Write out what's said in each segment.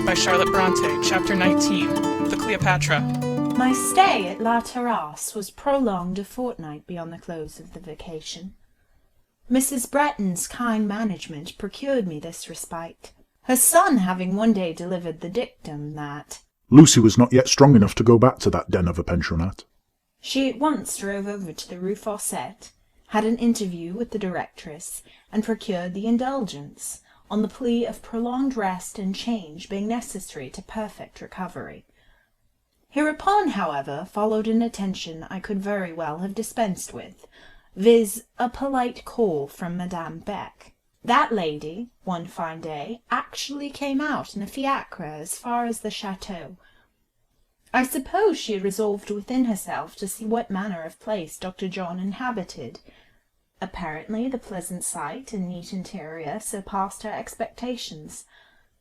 by Charlotte Bronte, Chapter 19, The Cleopatra. My stay at La Terrasse was prolonged a fortnight beyond the close of the vacation. Mrs. Bretton's kind management procured me this respite, her son having one day delivered the dictum that Lucy was not yet strong enough to go back to that den of a pensionnat. She at once drove over to the Rue Fossette, had an interview with the directress, and procured the indulgence, on the plea of prolonged rest and change being necessary to perfect recovery. Hereupon, however, followed an attention I could very well have dispensed with, viz. A polite call from Madame Beck. That lady, one fine day, actually came out in a fiacre as far as the chateau. I suppose she had resolved within herself to see what manner of place Dr. John inhabited. Apparently the pleasant sight and neat interior surpassed her expectations.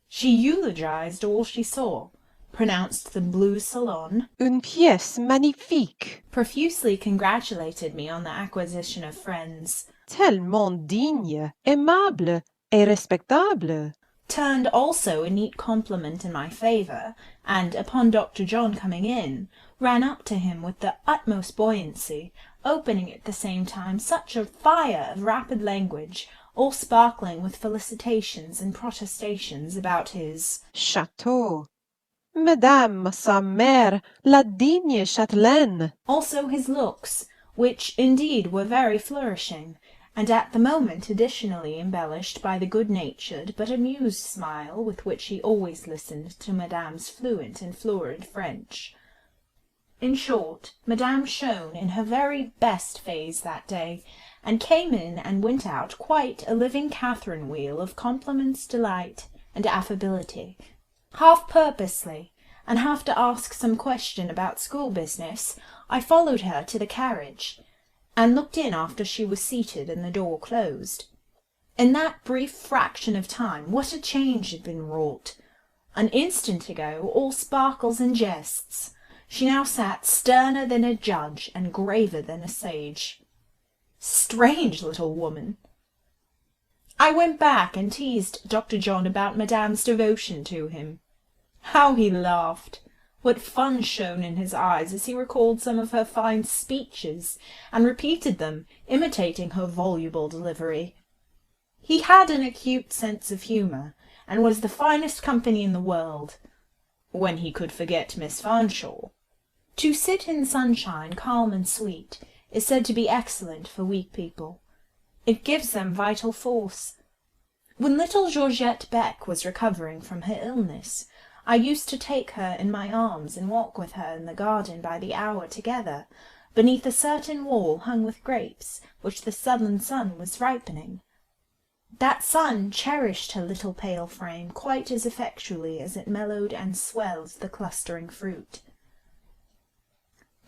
She eulogized all she saw, pronounced the blue salon une pièce magnifique, profusely congratulated me on the acquisition of friends, tellement digne, aimable et respectable, turned also a neat compliment in my favour, and, upon Dr. John coming in, ran up to him with the utmost buoyancy, opening at the same time such a fire of rapid language, all sparkling with felicitations and protestations about his château, Madame sa mère, la digne châtelaine, also his looks, which indeed were very flourishing, and at the moment additionally embellished by the good-natured but amused smile with which he always listened to Madame's fluent and florid French. In short, Madame shone in her very best phase that day, and came in and went out quite a living Catherine wheel of compliments, delight, and affability. Half purposely, and half to ask some question about school business, I followed her to the carriage, and looked in after she was seated and the door closed. In that brief fraction of time what a change had been wrought! An instant ago all sparkles and jests, she now sat sterner than a judge and graver than a sage. Strange little woman! I went back and teased Dr. John about Madame's devotion to him. How he laughed! What fun shone in his eyes as he recalled some of her fine speeches, and repeated them, imitating her voluble delivery. He had an acute sense of humour, and was the finest company in the world, when he could forget Miss Fanshawe. To sit in sunshine, calm and sweet, is said to be excellent for weak people. It gives them vital force. When little Georgette Beck was recovering from her illness, I used to take her in my arms and walk with her in the garden by the hour together, beneath a certain wall hung with grapes, which the southern sun was ripening. That sun cherished her little pale frame quite as effectually as it mellowed and swelled the clustering fruit.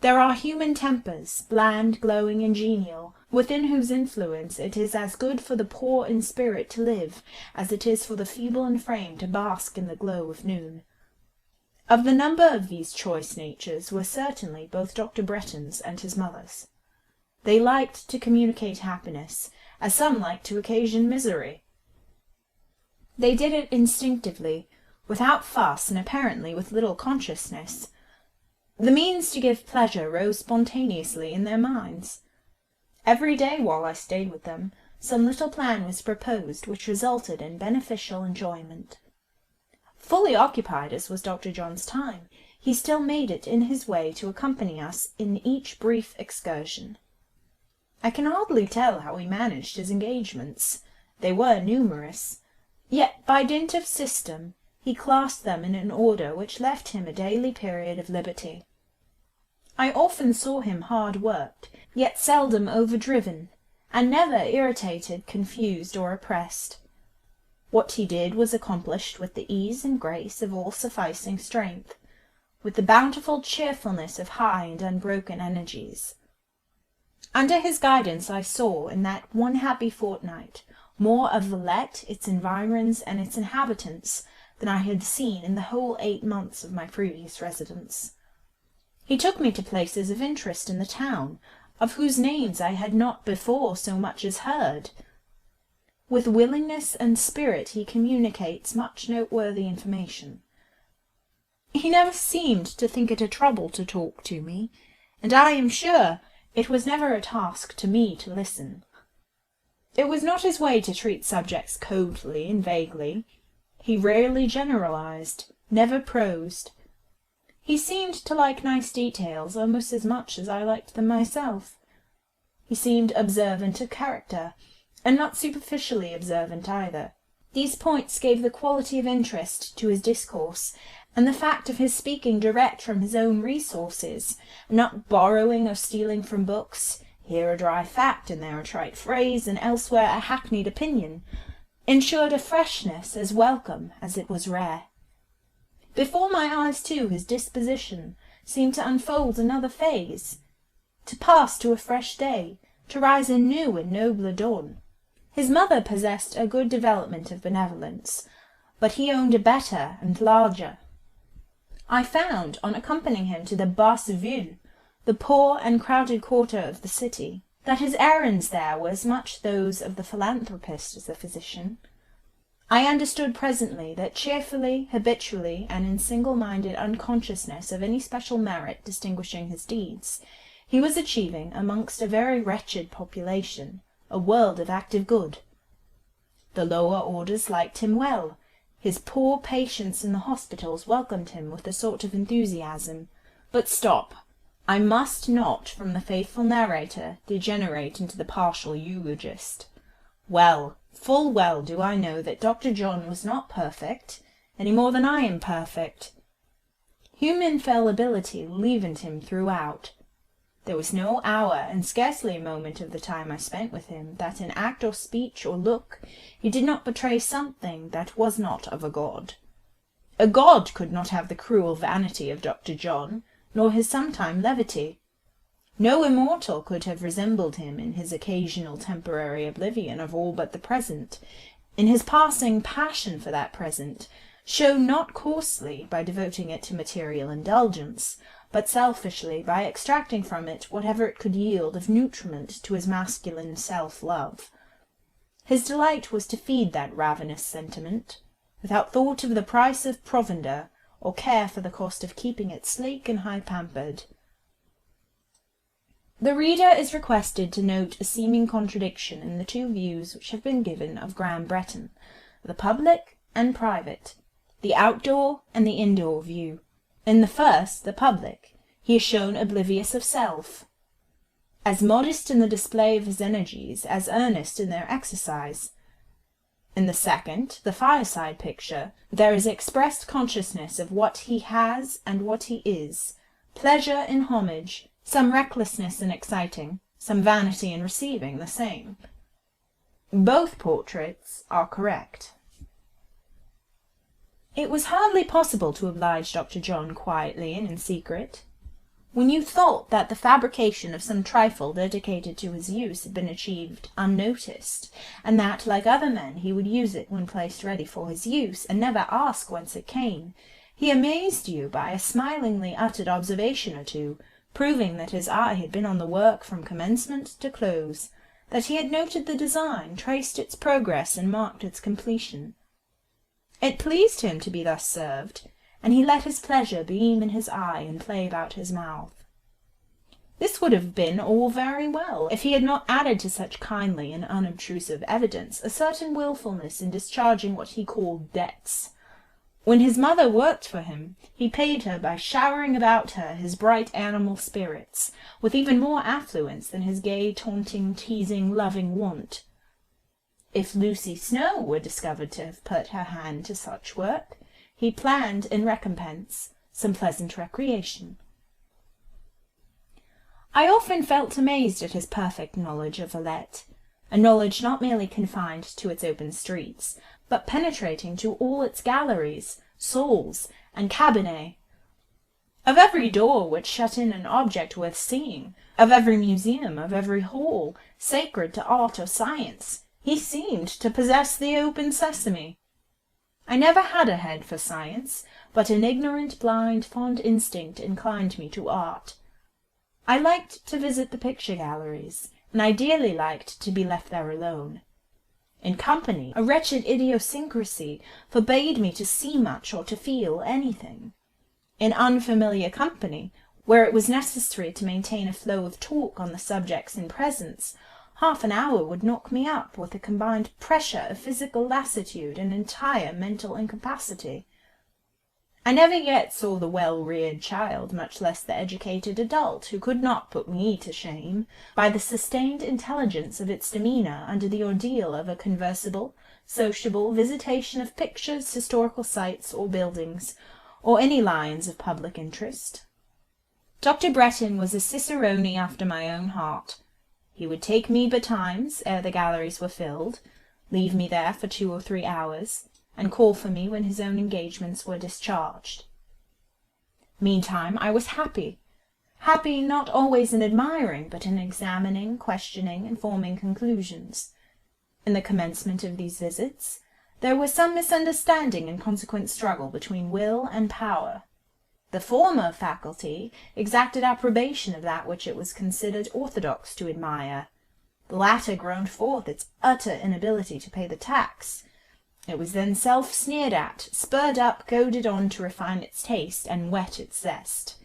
There are human tempers, bland, glowing, and genial, within whose influence it is as good for the poor in spirit to live as it is for the feeble in frame to bask in the glow of noon. Of the number of these choice natures were certainly both Dr. Bretton's and his mother's. They liked to communicate happiness, as some like to occasion misery. They did it instinctively, without fuss, and apparently with little consciousness. The means to give pleasure rose spontaneously in their minds. Every day while I stayed with them, some little plan was proposed which resulted in beneficial enjoyment. Fully occupied as was Dr. John's time, he still made it in his way to accompany us in each brief excursion. I can hardly tell how he managed his engagements. They were numerous, yet by dint of system he classed them in an order which left him a daily period of liberty. I often saw him hard-worked, yet seldom overdriven, and never irritated, confused, or oppressed. What he did was accomplished with the ease and grace of all-sufficing strength, with the bountiful cheerfulness of high and unbroken energies. Under his guidance I saw, in that one happy fortnight, more of Villette, its environs, and its inhabitants, than I had seen in the whole 8 months of my previous residence. He took me to places of interest in the town, of whose names I had not before so much as heard. With willingness and spirit he communicates much noteworthy information. He never seemed to think it a trouble to talk to me, and I am sure it was never a task to me to listen. It was not his way to treat subjects coldly and vaguely. He rarely generalized, never prosed. He seemed to like nice details almost as much as I liked them myself. He seemed observant of character, and not superficially observant either. These points gave the quality of interest to his discourse, and the fact of his speaking direct from his own resources, not borrowing or stealing from books, here a dry fact and there a trite phrase, and elsewhere a hackneyed opinion, ensured a freshness as welcome as it was rare. Before my eyes, too, his disposition seemed to unfold another phase, to pass to a fresh day, to rise a new and nobler dawn. His mother possessed a good development of benevolence, but he owned a better and larger. I found, on accompanying him to the Basse Ville, the poor and crowded quarter of the city, that his errands there were as much those of the philanthropist as the physician. I understood presently that cheerfully, habitually, and in single-minded unconsciousness of any special merit distinguishing his deeds, he was achieving, amongst a very wretched population, a world of active good. The lower orders liked him well. His poor patients in the hospitals welcomed him with a sort of enthusiasm. But stop! I must not, from the faithful narrator, degenerate into the partial eulogist. Well, full well do I know that Dr. John was not perfect, any more than I am perfect. Human fallibility leavened him throughout. There was no hour, and scarcely a moment of the time I spent with him, that in act or speech or look he did not betray something that was not of a god. A god could not have the cruel vanity of Dr. John, nor his sometime levity. No immortal could have resembled him in his occasional temporary oblivion of all but the present, in his passing passion for that present, shown not coarsely by devoting it to material indulgence, but selfishly by extracting from it whatever it could yield of nutriment to his masculine self-love. His delight was to feed that ravenous sentiment, without thought of the price of provender, or care for the cost of keeping it sleek and high-pampered. The reader is requested to note a seeming contradiction in the two views which have been given of Graham Bretton, the public and private, the outdoor and the indoor view. In the first, the public, he is shown oblivious of self, as modest in the display of his energies as earnest in their exercise. In the second, the fireside picture, there is expressed consciousness of what he has and what he is, pleasure in homage, some recklessness in exciting, some vanity in receiving the same. Both portraits are correct. It was hardly possible to oblige Dr. John quietly and in secret. When you thought that the fabrication of some trifle dedicated to his use had been achieved unnoticed, and that, like other men, he would use it when placed ready for his use, and never ask whence it came, he amazed you by a smilingly uttered observation or two, proving that his eye had been on the work from commencement to close, that he had noted the design, traced its progress, and marked its completion. It pleased him to be thus served, and he let his pleasure beam in his eye and play about his mouth. This would have been all very well, if he had not added to such kindly and unobtrusive evidence a certain wilfulness in discharging what he called debts. When his mother worked for him, he paid her by showering about her his bright animal spirits, with even more affluence than his gay, taunting, teasing, loving wont. If Lucy Snowe were discovered to have put her hand to such work, he planned, in recompense, some pleasant recreation. I often felt amazed at his perfect knowledge of Villette, a knowledge not merely confined to its open streets, but penetrating to all its galleries, salles, and cabinets. Of every door which shut in an object worth seeing, of every museum, of every hall, sacred to art or science, he seemed to possess the open sesame. I never had a head for science, but an ignorant, blind, fond instinct inclined me to art. I liked to visit the picture galleries, and I dearly liked to be left there alone. In company, a wretched idiosyncrasy forbade me to see much or to feel anything. in unfamiliar company, where it was necessary to maintain a flow of talk on the subjects in presence, half an hour would knock me up with a combined pressure of physical lassitude and entire mental incapacity. I never yet saw the well-reared child, much less the educated adult, who could not put me to shame by the sustained intelligence of its demeanour under the ordeal of a conversible, sociable visitation of pictures, historical sites, or buildings, or any lines of public interest. Dr. Bretton was a cicerone after my own heart. He would take me betimes, ere the galleries were filled, leave me there for 2 or 3 hours, and call for me when his own engagements were discharged. Meantime I was happy not always in admiring, but in examining, questioning, and forming conclusions. In the commencement of these visits, there was some misunderstanding and consequent struggle between will and power. The former faculty exacted approbation of that which it was considered orthodox to admire. The latter groaned forth its utter inability to pay the tax. It was then self-sneered at, spurred up, goaded on to refine its taste, and whet its zest.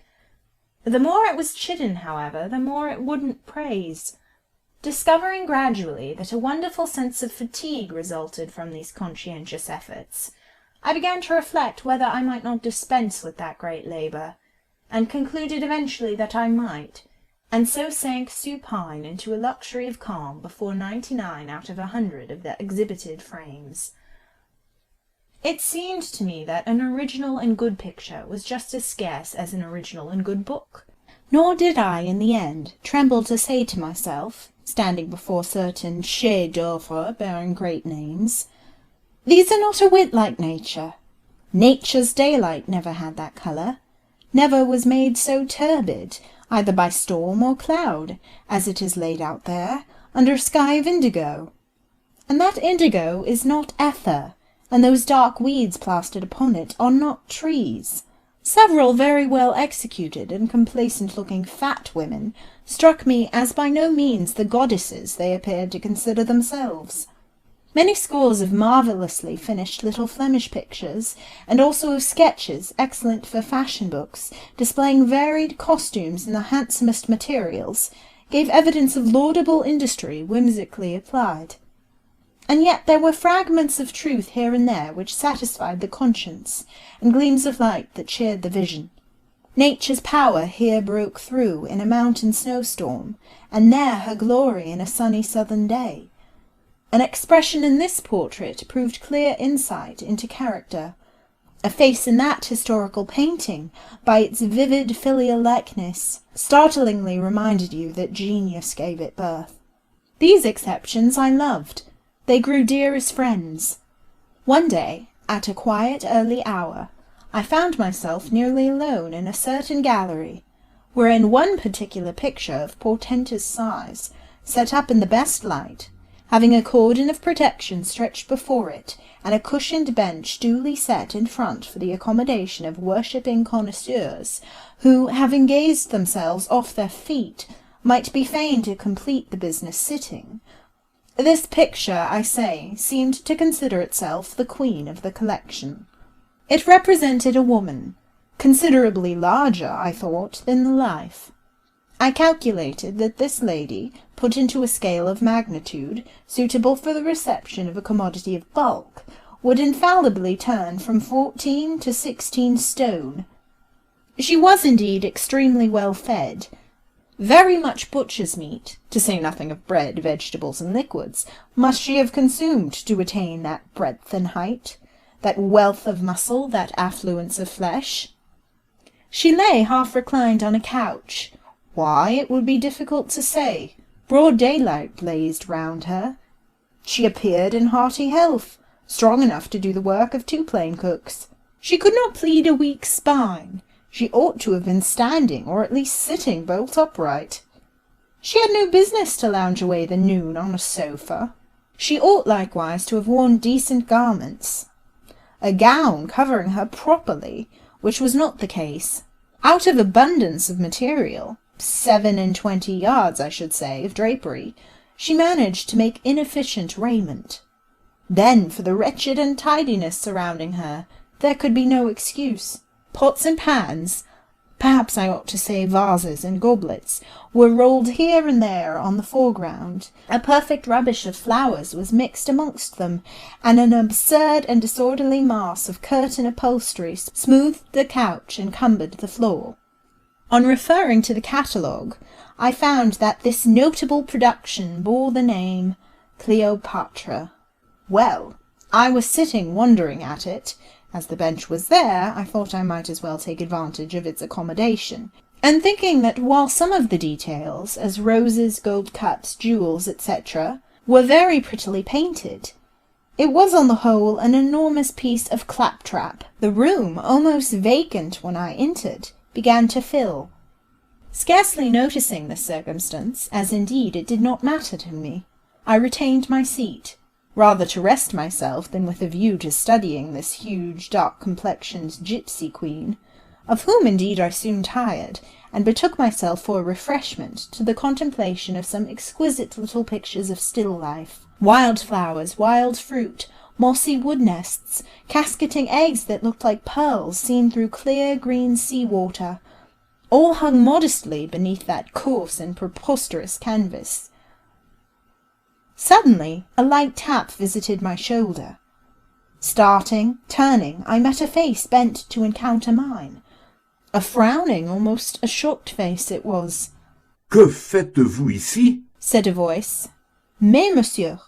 The more it was chidden, however, the more it wouldn't praise. Discovering gradually that a wonderful sense of fatigue resulted from these conscientious efforts, I began to reflect whether I might not dispense with that great labour, and concluded eventually that I might, and so sank supine into a luxury of calm before 99 out of 100 of the exhibited frames. It seemed to me that an original and good picture was just as scarce as an original and good book. Nor did I, in the end, tremble to say to myself, standing before certain chefs-d'œuvre bearing great names, "These are not a whit like nature. Nature's daylight never had that colour, never was made so turbid, either by storm or cloud, as it is laid out there, under a sky of indigo. And that indigo is not ether, and those dark weeds plastered upon it are not trees." Several very well executed and complacent-looking fat women struck me as by no means the goddesses they appeared to consider themselves. Many scores of marvellously finished little Flemish pictures, and also of sketches excellent for fashion books, displaying varied costumes in the handsomest materials, gave evidence of laudable industry whimsically applied. And yet there were fragments of truth here and there which satisfied the conscience, and gleams of light that cheered the vision. Nature's power here broke through in a mountain snowstorm, and there her glory in a sunny southern day. An expression in this portrait proved clear insight into character. A face in that historical painting, by its vivid filial likeness, startlingly reminded you that genius gave it birth. These exceptions I loved. They grew dear as friends. One day, at a quiet early hour, I found myself nearly alone in a certain gallery, wherein one particular picture of portentous size, set up in the best light, having a cordon of protection stretched before it, and a cushioned bench duly set in front for the accommodation of worshipping connoisseurs, who, having gazed themselves off their feet, might be fain to complete the business sitting. This picture, I say, seemed to consider itself the queen of the collection. It represented a woman, considerably larger, I thought, than the life. I calculated that this lady, put into a scale of magnitude, suitable for the reception of a commodity of bulk, would infallibly turn from 14 to 16 stone. She was indeed extremely well fed. Very much butcher's meat, to say nothing of bread, vegetables, and liquids, must she have consumed to attain that breadth and height, that wealth of muscle, that affluence of flesh. She lay half reclined on a couch. Why, it would be difficult to say. Broad daylight blazed round her. She appeared in hearty health, strong enough to do the work of 2 plain cooks. She could not plead a weak spine. She ought to have been standing, or at least sitting bolt upright. She had no business to lounge away the noon on a sofa. She ought likewise to have worn decent garments, a gown covering her properly, which was not the case. Out of abundance of material, 27 yards, I should say, of drapery, she managed to make inefficient raiment. Then for the wretched untidiness surrounding her, there could be no excuse. Pots and pans, perhaps I ought to say vases and goblets, were rolled here and there on the foreground. A perfect rubbish of flowers was mixed amongst them, and an absurd and disorderly mass of curtain upholstery smoothed the couch and cumbered the floor. On referring to the catalogue, I found that this notable production bore the name Cleopatra. Well, I was sitting wondering at it. As the bench was there, I thought I might as well take advantage of its accommodation, and thinking that while some of the details, as roses, gold cups, jewels, etc., were very prettily painted, it was on the whole an enormous piece of claptrap. The room, almost vacant when I entered, began to fill. Scarcely noticing this circumstance, as indeed it did not matter to me, I retained my seat, rather to rest myself than with a view to studying this huge, dark-complexioned gypsy queen, of whom indeed I soon tired, and betook myself for refreshment to the contemplation of some exquisite little pictures of still life, wild flowers, wild fruit, mossy wood nests, casketing eggs that looked like pearls seen through clear green sea-water, all hung modestly beneath that coarse and preposterous canvas. Suddenly a light tap visited my shoulder. Starting, turning, I met a face bent to encounter mine. A frowning, almost a shocked face it was. Que faites-vous ici? Said a voice. Mais, monsieur,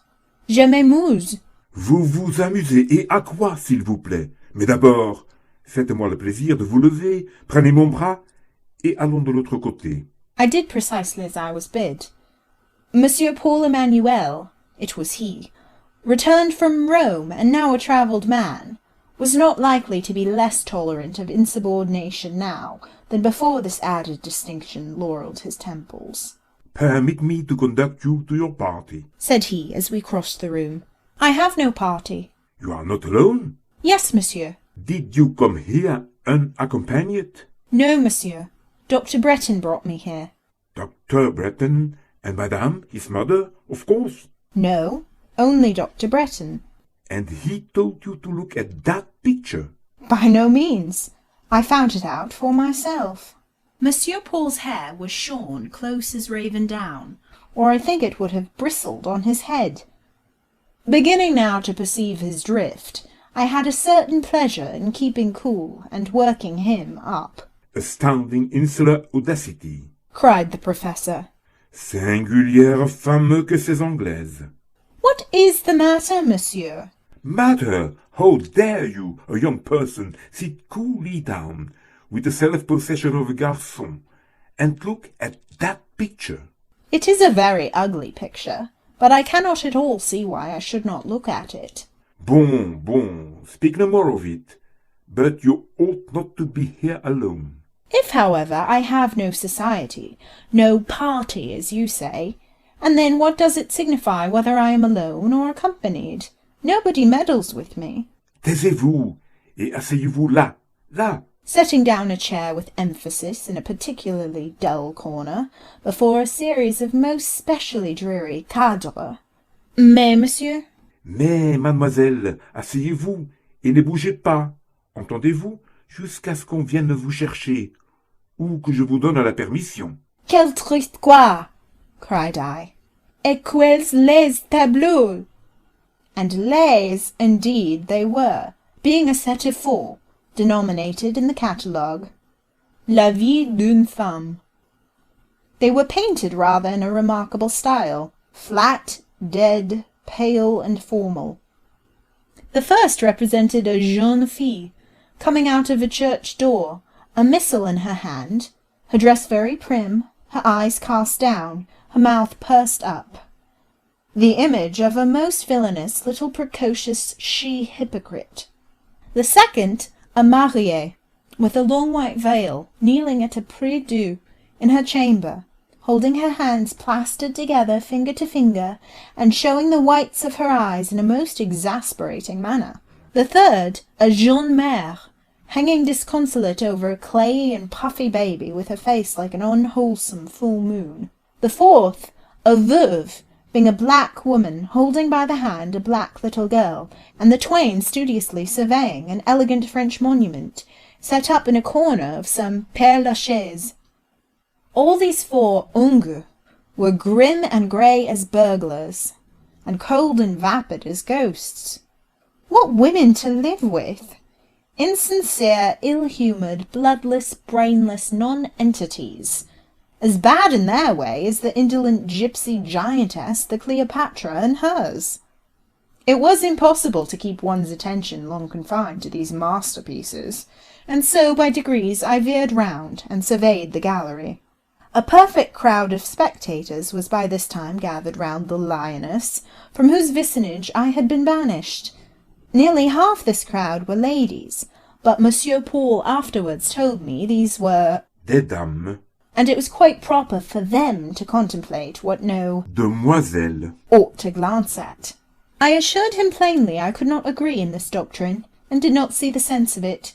je m'amuse. Vous vous amusez, et à quoi, s'il vous plaît? Mais d'abord, faites-moi le plaisir de vous lever, prenez mon bras, et allons de l'autre côté. I did precisely as I was bid. Monsieur Paul Emmanuel, it was he, returned from Rome, and now a travelled man, was not likely to be less tolerant of insubordination now than before this added distinction laurelled his temples. Permit me to conduct you to your party. Said he as we crossed the room. I have no party. You are not alone? Yes, monsieur. Did you come here unaccompanied? No, monsieur. Dr. Breton brought me here. Dr. Breton and Madame, his mother, of course? No, only Dr. Breton. And he told you to look at that picture? By no means. I found it out for myself. Monsieur Paul's hair was shorn close as raven down, or I think it would have bristled on his head. Beginning now to perceive his drift, I had a certain pleasure in keeping cool and working him up. Astounding insular audacity, cried the professor. Singulière femme que ces Anglaises. What is the matter, monsieur? Matter? How dare you, a young person, sit coolly down, with the self-possession of a garçon, and look at that picture? It is a very ugly picture, but I cannot at all see why I should not look at it. Bon, bon, speak no more of it, but you ought not to be here alone. If, however, I have no society, no party, as you say, and then what does it signify whether I am alone or accompanied? Nobody meddles with me. Taisez-vous, et asseyez-vous là, là. Setting down a chair with emphasis in a particularly dull corner, before a series of most specially dreary cadres. Mais, monsieur? Mais, mademoiselle, asseyez-vous, et ne bougez pas, entendez-vous, jusqu'à ce qu'on vienne vous chercher, ou que je vous donne la permission. Quel triste quoi! Cried I. Et quels les tableaux! And lays, indeed, they were, being a set of 4, denominated in the catalogue, La vie d'une femme. They were painted rather in a remarkable style, flat, dead, pale, and formal. The first represented a jeune fille, coming out of a church door, a missal in her hand, her dress very prim, her eyes cast down, her mouth pursed up. The image of a most villainous little precocious she-hypocrite. The second, a mariée, with a long white veil, kneeling at a prie-dieu in her chamber, holding her hands plastered together finger to finger, and showing the whites of her eyes in a most exasperating manner. The third, a jeune mère, hanging disconsolate over a clayey and puffy baby with a face like an unwholesome full moon. The fourth, a veuve, being a black woman holding by the hand a black little girl, and the twain studiously surveying an elegant French monument, set up in a corner of some Père Lachaise. All these 4 hongres were grim and grey as burglars, and cold and vapid as ghosts. What women to live with! Insincere, ill-humoured, bloodless, brainless non-entities, as bad in their way as the indolent gypsy giantess, the Cleopatra, and hers. It was impossible to keep one's attention long confined to these masterpieces, and so by degrees I veered round and surveyed the gallery. A perfect crowd of spectators was by this time gathered round the lioness, from whose vicinage I had been banished. Nearly half this crowd were ladies, but Monsieur Paul afterwards told me these were des dames, and it was quite proper for them to contemplate what no demoiselles. ought to glance at. I assured him plainly I could not agree in this doctrine, and did not see the sense of it.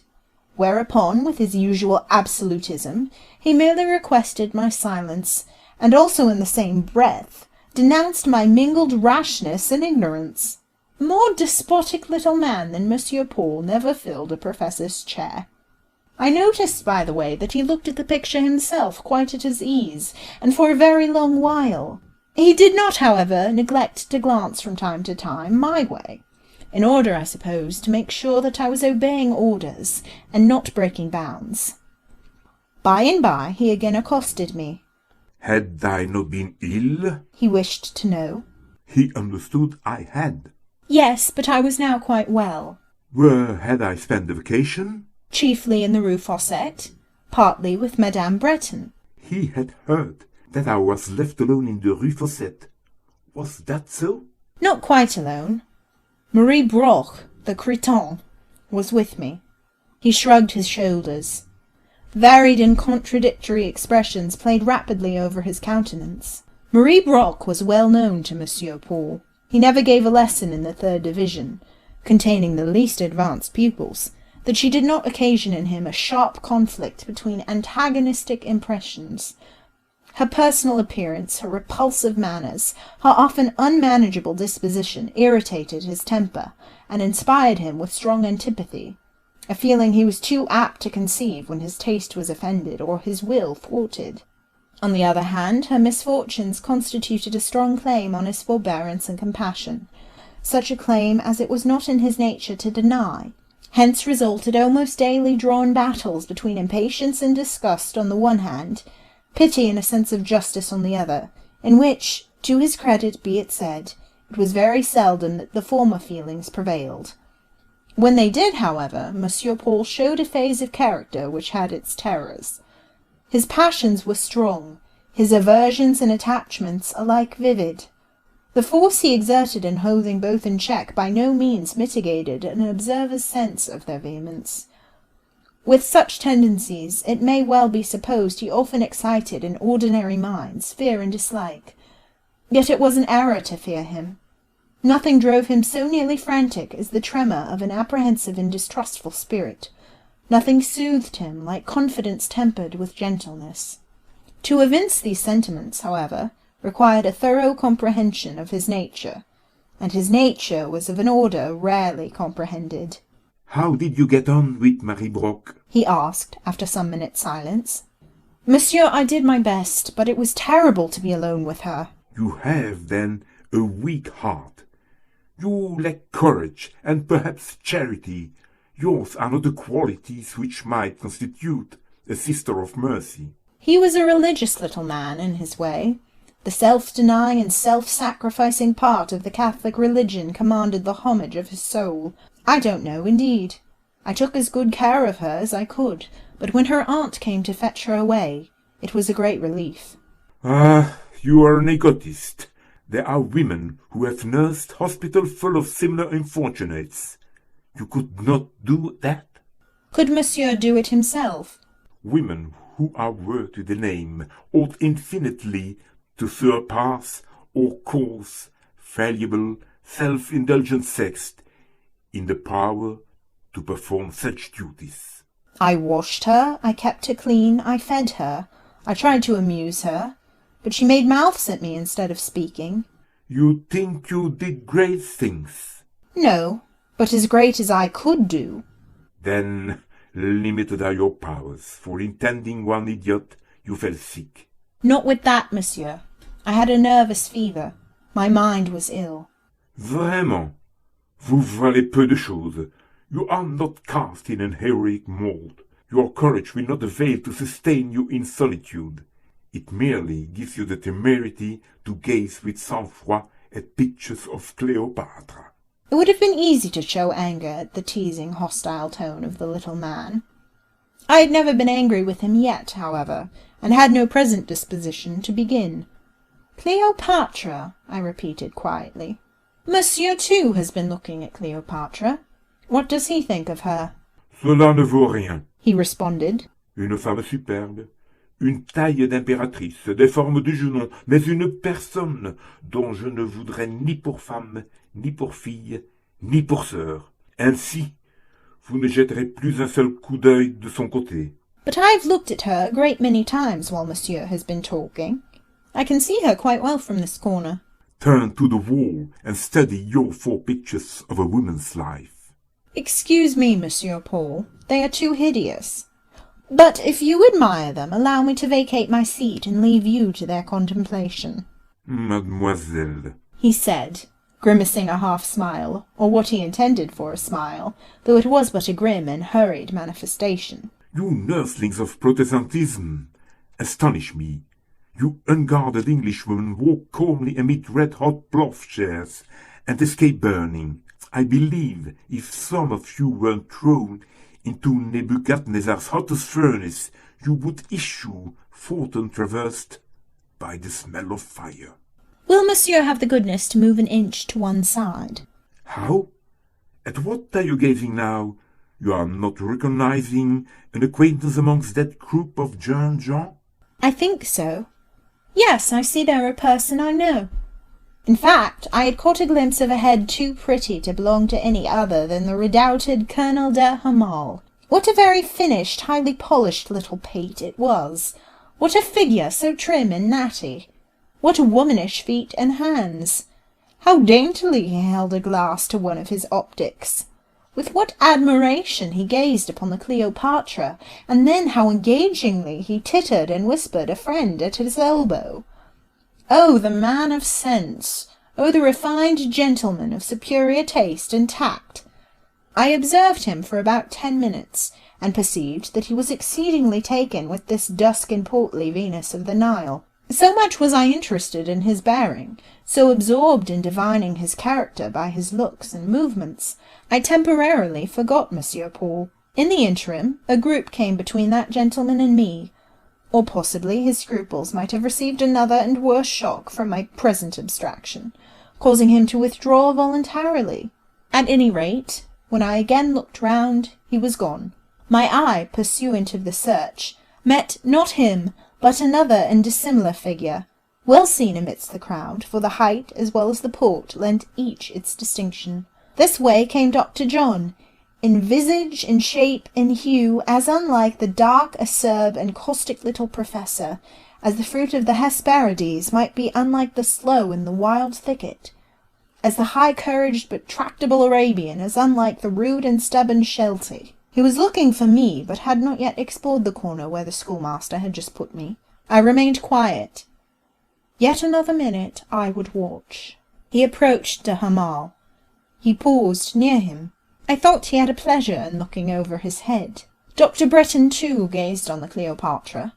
Whereupon, with his usual absolutism, he merely requested my silence, and also in the same breath denounced my mingled rashness and ignorance. A more despotic little man than Monsieur Paul never filled a professor's chair. I noticed, by the way, that he looked at the picture himself quite at his ease, and for a very long while. He did not, however, neglect to glance from time to time my way, in order, I suppose, to make sure that I was obeying orders and not breaking bounds. By and by he again accosted me. Had I not been ill? He wished to know. He understood I had. Yes, but I was now quite well. Where had I spent the vacation? Chiefly in the Rue Fossette, partly with Madame Breton. He had heard that I was left alone in the Rue Fossette. Was that so? Not quite alone. Marie Broch, the Cretin, was with me. He shrugged his shoulders. Varied and contradictory expressions played rapidly over his countenance. Marie Broch was well known to Monsieur Paul. He never gave a lesson in the 3rd Division, containing the least advanced pupils, that she did not occasion in him a sharp conflict between antagonistic impressions. Her personal appearance, her repulsive manners, her often unmanageable disposition irritated his temper, and inspired him with strong antipathy, a feeling he was too apt to conceive when his taste was offended or his will thwarted. On the other hand, her misfortunes constituted a strong claim on his forbearance and compassion, such a claim as it was not in his nature to deny. Hence resulted almost daily drawn battles between impatience and disgust on the one hand, pity and a sense of justice on the other, in which, to his credit be it said, it was very seldom that the former feelings prevailed. When they did, however, Monsieur Paul showed a phase of character which had its terrors. His passions were strong, his aversions and attachments alike vivid. The force he exerted in holding both in check by no means mitigated an observer's sense of their vehemence. With such tendencies, it may well be supposed he often excited in ordinary minds fear and dislike. Yet it was an error to fear him. Nothing drove him so nearly frantic as the tremor of an apprehensive and distrustful spirit. Nothing soothed him like confidence tempered with gentleness. To evince these sentiments, however, required a thorough comprehension of his nature, and his nature was of an order rarely comprehended. How did you get on with Marie Broch? He asked, after some minutes' silence. Monsieur, I did my best, but it was terrible to be alone with her. You have, then, a weak heart. You lack courage, and perhaps charity. Yours are not the qualities which might constitute a sister of mercy. He was a religious little man in his way. The self-denying and self-sacrificing part of the Catholic religion commanded the homage of his soul. I don't know, indeed. I took as good care of her as I could, but when her aunt came to fetch her away, it was a great relief. Ah, you are an egotist. There are women who have nursed hospital full of similar unfortunates. You could not do that? Could Monsieur do it himself? Women who are worthy the name ought infinitely to surpass or coarse, fallible, self-indulgent sex in the power to perform such duties. I washed her, I kept her clean, I fed her, I tried to amuse her, but she made mouths at me instead of speaking. You think you did great things? No, but as great as I could do. Then Limited are your powers. For intending one idiot, you fell sick. Not with that, monsieur. I had a nervous fever. My mind was ill. Vraiment, vous valez peu de choses. You are not cast in an heroic mould. Your courage will not avail to sustain you in solitude. It merely gives you the temerity to gaze with sang-froid at pictures of Cleopatra. It would have been easy to show anger at the teasing, hostile tone of the little man. I had never been angry with him yet, however, and had no present disposition to begin. Cleopatra, I repeated quietly. Monsieur, too, has been looking at Cleopatra. What does he think of her? Cela ne vaut rien. He responded. Une femme superbe, une taille d'impératrice, des formes de Junon, mais une personne dont je ne voudrais ni pour femme, ni pour fille, ni pour sœur. Ainsi, vous ne jetterez plus un seul coup d'œil de son côté. But I've looked at her a great many times while monsieur has been talking. I can see her quite well from this corner. Turn to the wall and study your 4 pictures of a woman's life. Excuse me, Monsieur Paul, they are too hideous. But if you admire them, allow me to vacate my seat and leave you to their contemplation. Mademoiselle, He said, grimacing a half-smile, or what he intended for a smile, though it was but a grim and hurried manifestation. you nurslings of Protestantism, astonish me. You unguarded Englishwomen walk calmly amid red-hot ploughshares and escape burning. I believe if some of you weren't thrown into Nebuchadnezzar's hottest furnace, you would issue forth untraversed by the smell of fire. Will monsieur have the goodness to move an inch to one side? How? At what are you gazing now? You are not recognizing an acquaintance amongst that group of Jean? I think so. Yes, I see there a person I know. In fact, I had caught a glimpse of a head too pretty to belong to any other than the redoubted Colonel de Hamal. What a very finished, highly polished little pate it was! What a figure, so trim and natty! What womanish feet and hands! How daintily he held a glass to one of his optics! With what admiration he gazed upon the Cleopatra, and then how engagingly he tittered and whispered a friend at his elbow. Oh, the man of sense! Oh, the refined gentleman of superior taste and tact! I observed him for about 10 minutes, and perceived that he was exceedingly taken with this dusk and portly Venus of the Nile. So much was I interested in his bearing, so absorbed in divining his character by his looks and movements, I temporarily forgot Monsieur Paul. In the interim, a group came between that gentleman and me, or possibly his scruples might have received another and worse shock from my present abstraction, causing him to withdraw voluntarily. At any rate, when I again looked round, he was gone. My eye, pursuant of the search, met not him, but another and dissimilar figure, well seen amidst the crowd, for the height as well as the port lent each its distinction. This way came Dr. John, in visage and shape and hue as unlike the dark, acerb, and caustic little professor, as the fruit of the Hesperides might be unlike the sloe in the wild thicket, as the high-couraged but tractable Arabian as unlike the rude and stubborn Sheltie. He was looking for me, but had not yet explored the corner where the schoolmaster had just put me. I remained quiet. Yet another minute I would watch. He approached de Hamal. He paused near him. I thought he had a pleasure in looking over his head. Dr. Bretton, too, gazed on the Cleopatra.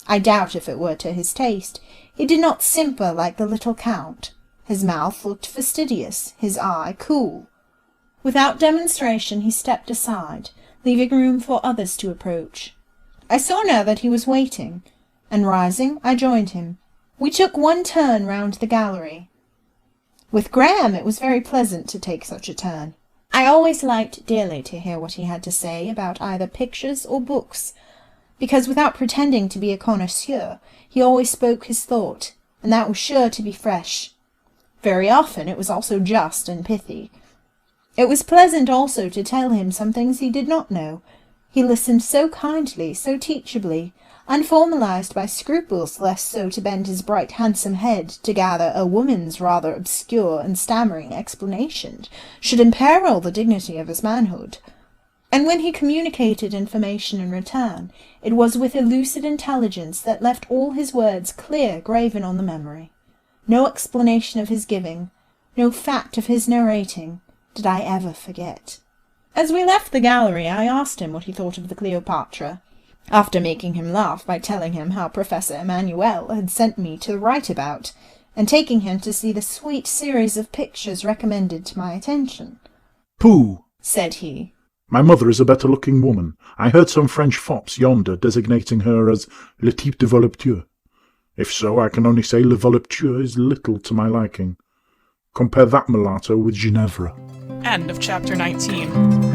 I doubt if it were to his taste. He did not simper like the little Count. His mouth looked fastidious, his eye cool. Without demonstration he stepped aside, leaving room for others to approach. I saw now that he was waiting, and rising, I joined him. We took one turn round the gallery. With Graham it was very pleasant to take such a turn. I always liked dearly to hear what he had to say about either pictures or books, because without pretending to be a connoisseur, he always spoke his thought, and that was sure to be fresh. Very often it was also just and pithy. It was pleasant also to tell him some things he did not know. He listened so kindly, so teachably, unformalized by scruples lest so to bend his bright handsome head to gather a woman's rather obscure and stammering explanation should imperil the dignity of his manhood. and when he communicated information in return, it was with a lucid intelligence that left all his words clear graven on the memory. No explanation of his giving, no fact of his narrating, did I ever forget. As we left the gallery, I asked him what he thought of the Cleopatra, after making him laugh by telling him how Professor Emmanuel had sent me to write about, and taking him to see the sweet series of pictures recommended to my attention. "Pooh," said he. "My mother is a better-looking woman. I heard some French fops yonder designating her as le type de voluptueux. If so, I can only say le voluptueux is little to my liking. Compare that mulatto with Ginevra." End of chapter 19.